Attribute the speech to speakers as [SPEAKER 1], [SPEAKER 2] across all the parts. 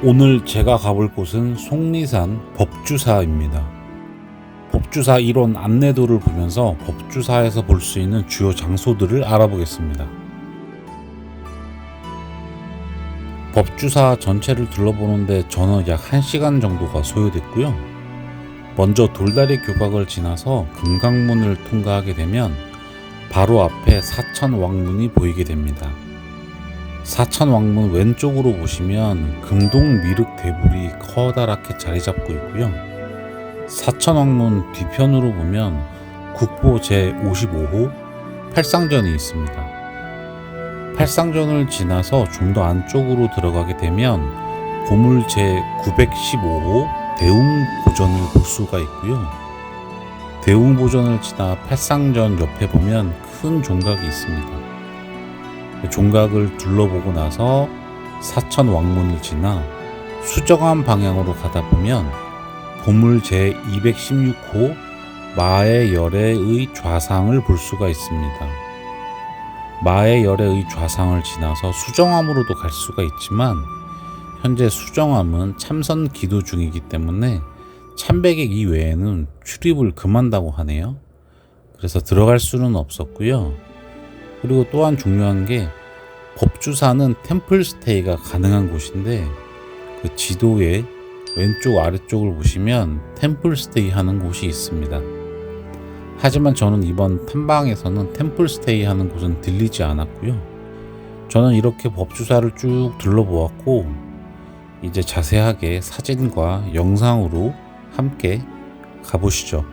[SPEAKER 1] 오늘 제가 가볼 곳은 속리산 법주사입니다. 법주사 일원 안내도를 보면서 법주사에서 볼 수 있는 주요 장소들을 알아보겠습니다. 법주사 전체를 둘러보는데 저는 약 1시간 정도가 소요됐고요. 먼저 돌다리 교각을 지나서 금강문을 통과하게 되면 바로 앞에 사천왕문이 보이게 됩니다. 사천왕문 왼쪽으로 보시면 금동 미륵 대불이 커다랗게 자리 잡고 있고요. 사천왕문 뒤편으로 보면 국보 제55호 팔상전이 있습니다. 팔상전을 지나서 좀 더 안쪽으로 들어가게 되면 보물 제915호 대웅보전을 볼 수가 있고요. 대웅보전을 지나 팔상전 옆에 보면 큰 종각이 있습니다. 종각을 둘러보고 나서 사천왕문을 지나 수정암 방향으로 가다 보면 보물 제216호 마의 열애의 좌상을 볼 수가 있습니다. 마의 열애의 좌상을 지나서 수정암으로도 갈 수가 있지만 현재 수정암은 참선 기도 중이기 때문에 참배객 이외에는 출입을 금한다고 하네요. 그래서 들어갈 수는 없었고요. 그리고 또한 중요한 게 법주사는 템플스테이가 가능한 곳인데 그 지도의 왼쪽 아래쪽을 보시면 템플스테이 하는 곳이 있습니다. 하지만 저는 이번 탐방에서는 템플스테이 하는 곳은 들리지 않았고요. 저는 이렇게 법주사를 쭉 둘러보았고 이제 자세하게 사진과 영상으로 함께 가보시죠.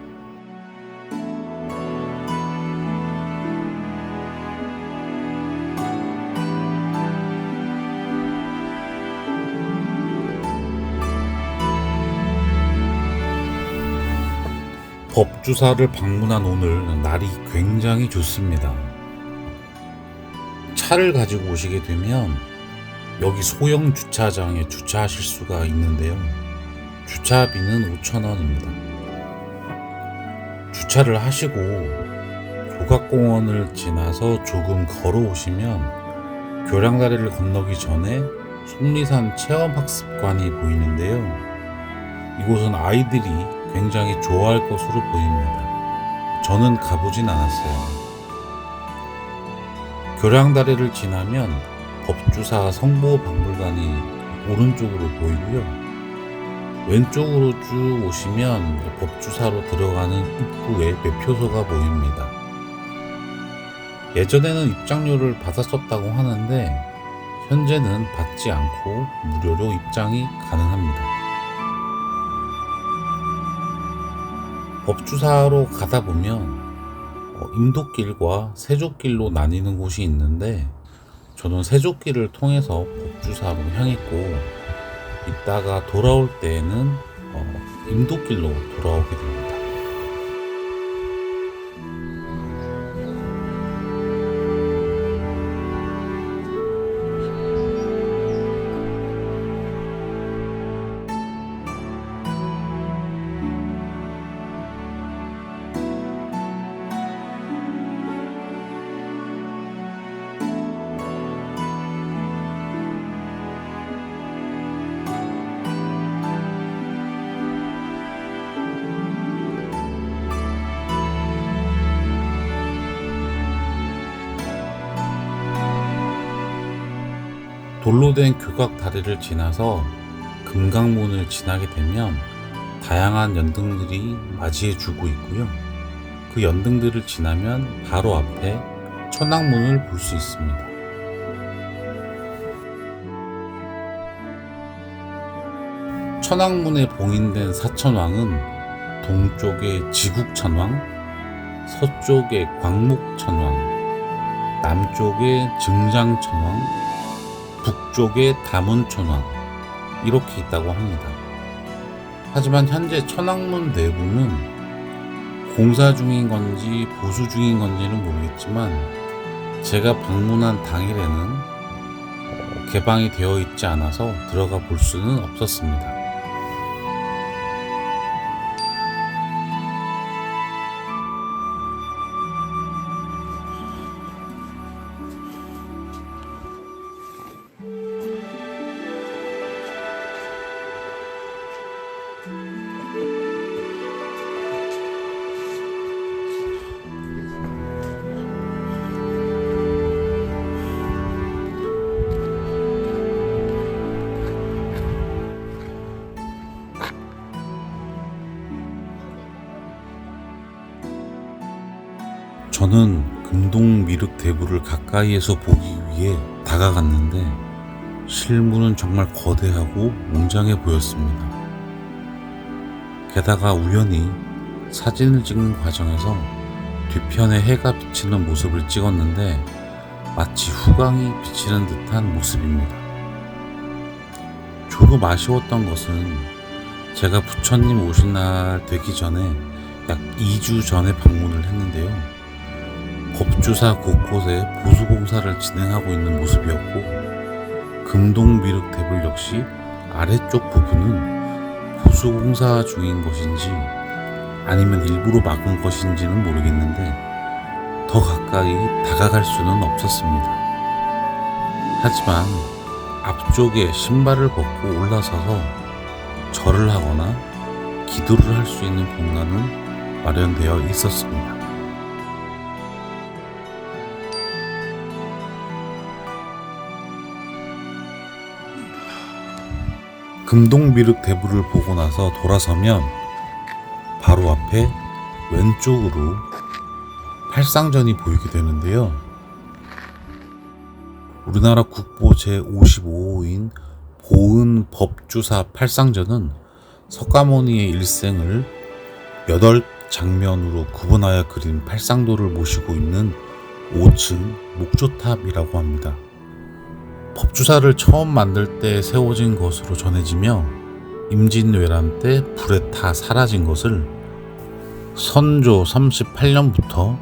[SPEAKER 1] 법주사를 방문한 오늘 날이 굉장히 좋습니다. 차를 가지고 오시게 되면 여기 소형 주차장에 주차하실 수가 있는데요. 주차비는 5,000원입니다. 주차를 하시고 조각공원을 지나서 조금 걸어오시면 교량다리를 건너기 전에 속리산 체험학습관이 보이는데요. 이곳은 아이들이 굉장히 좋아할 것으로 보입니다. 저는 가보진 않았어요. 교량다리를 지나면 법주사 성보박물관이 오른쪽으로 보이고요. 왼쪽으로 쭉 오시면 법주사로 들어가는 입구에 매표소가 보입니다. 예전에는 입장료를 받았었다고 하는데 현재는 받지 않고 무료로 입장이 가능합니다. 법주사로 가다 보면 임도길과 세족길로 나뉘는 곳이 있는데 저는 세족길을 통해서 법주사로 향했고 이따가 돌아올 때에는 임도길로 돌아오게 됩니다. 돌로 된 교각 다리를 지나서 금강문을 지나게 되면 다양한 연등들이 맞이해주고 있고요. 그 연등들을 지나면 바로 앞에 천왕문을 볼 수 있습니다. 천왕문에 봉인된 사천왕은 동쪽에 지국천왕, 서쪽에 광목천왕, 남쪽에 증장천왕, 북쪽에 다문천왕 이렇게 있다고 합니다. 하지만 현재 천왕문 내부는 공사 중인 건지 보수 중인 건지는 모르겠지만 제가 방문한 당일에는 개방이 되어 있지 않아서 들어가 볼 수는 없었습니다. 저는 금동미륵대부를 가까이에서 보기 위해 다가갔는데 실물은 정말 거대하고 웅장해 보였습니다. 게다가 우연히 사진을 찍는 과정에서 뒤편에 해가 비치는 모습을 찍었는데 마치 후광이 비치는 듯한 모습입니다. 조금 아쉬웠던 것은 제가 부처님 오신 날 되기 전에 약 2주 전에 방문을 했는데요. 법주사 곳곳에 보수공사를 진행하고 있는 모습이었고 금동미륵대불 역시 아래쪽 부분은 보수공사 중인 것인지 아니면 일부러 막은 것인지는 모르겠는데 더 가까이 다가갈 수는 없었습니다. 하지만 앞쪽에 신발을 벗고 올라서서 절을 하거나 기도를 할 수 있는 공간은 마련되어 있었습니다. 금동미륵대부를 보고 나서 돌아서면 바로 앞에 왼쪽으로 팔상전이 보이게 되는데요. 우리나라 국보 제55호인 보은 법주사 팔상전은 석가모니의 일생을 8장면으로 구분하여 그린 팔상도를 모시고 있는 5층 목조탑이라고 합니다. 법주사를 처음 만들 때 세워진 것으로 전해지며 임진왜란 때 불에 타 사라진 것을 선조 38년부터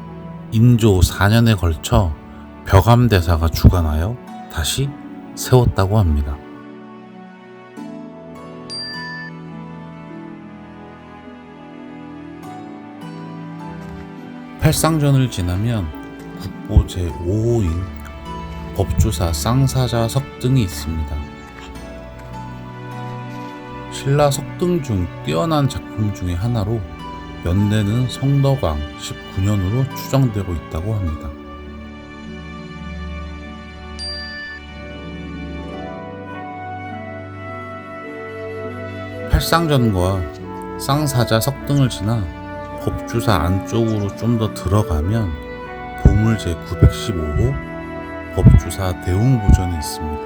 [SPEAKER 1] 인조 4년에 걸쳐 벽암대사가 주관하여 다시 세웠다고 합니다. 팔상전을 지나면 국보 제5호인 법주사 쌍사자 석등이 있습니다. 신라 석등 중 뛰어난 작품 중의 하나로 연대는 성덕왕 19년으로 추정되고 있다고 합니다. 팔상전과 쌍사자 석등을 지나 법주사 안쪽으로 좀 더 들어가면 보물 제915호 법주사 대웅보전이 있습니다.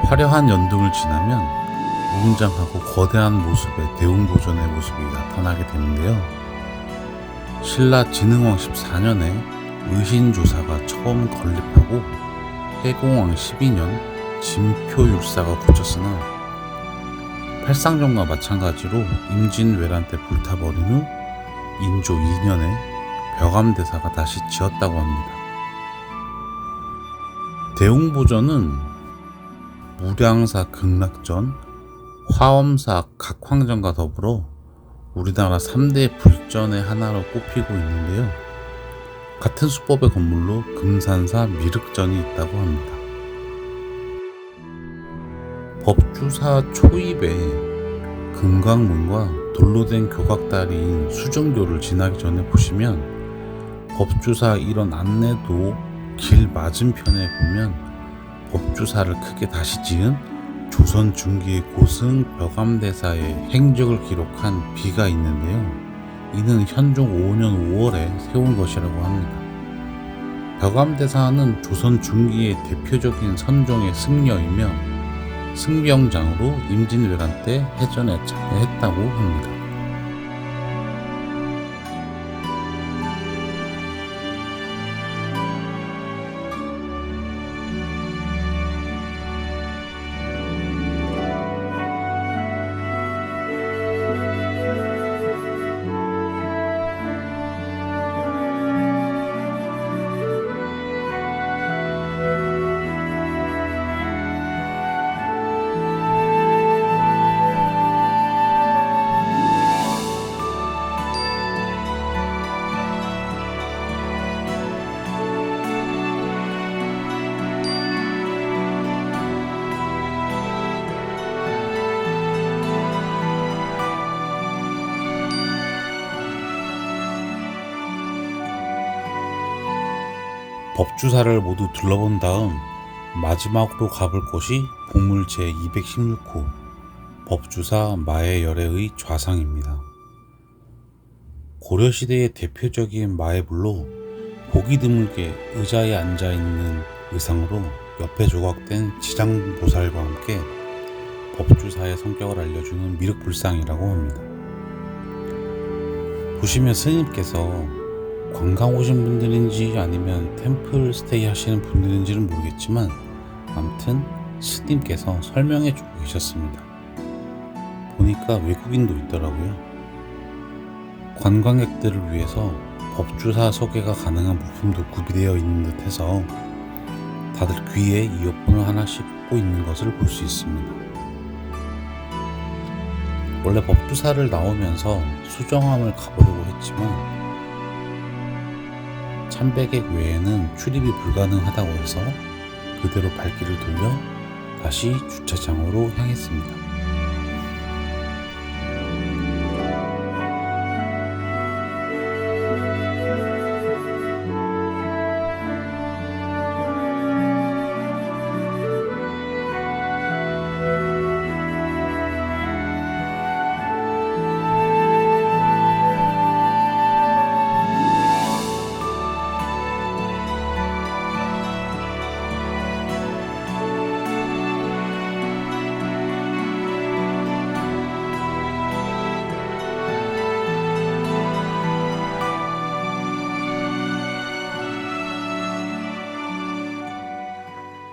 [SPEAKER 1] 화려한 연등을 지나면 웅장하고 거대한 모습의 대웅보전의 모습이 나타나게 되는데요. 신라 진흥왕 14년에 의신조사가 처음 건립하고 해공왕 12년 진표율사가 고쳤으나 팔상전과 마찬가지로 임진왜란 때 불타버린 후 인조 2년에 벽암대사가 다시 지었다고 합니다. 대웅보전은 무량사 극락전, 화엄사 각황전과 더불어 우리나라 3대 불전의 하나로 꼽히고 있는데요. 같은 수법의 건물로 금산사 미륵전이 있다고 합니다. 법주사 초입에 금강문과 돌로 된 교각다리인 수정교를 지나기 전에 보시면 법주사 이런 안내도 길 맞은편에 보면 법주사를 크게 다시 지은 조선 중기의 고승 벽암대사의 행적을 기록한 비가 있는데요. 이는 현종 5년 5월에 세운 것이라고 합니다. 벽암대사는 조선 중기의 대표적인 선종의 승려이며 승병장으로 임진왜란 때 해전에 참여했다고 합니다. 법주사를 모두 둘러본 다음 마지막으로 가볼 곳이 보물 제216호 법주사 마해열애의 좌상입니다. 고려시대의 대표적인 마애불로 보기 드물게 의자에 앉아있는 의상으로 옆에 조각된 지장보살과 함께 법주사의 성격을 알려주는 미륵불상이라고 합니다. 보시면 스님께서 관광 오신 분들인지 아니면 템플 스테이 하시는 분들인지는 모르겠지만 아무튼 스님께서 설명해 주고 계셨습니다. 보니까 외국인도 있더라고요. 관광객들을 위해서 법주사 소개가 가능한 부품도 구비되어 있는 듯 해서 다들 귀에 이어폰을 하나씩 꽂고 있는 것을 볼 수 있습니다. 원래 법주사를 나오면서 수정함을 가보려고 했지만 참배객 외에는 출입이 불가능하다고 해서 그대로 발길을 돌려 다시 주차장으로 향했습니다.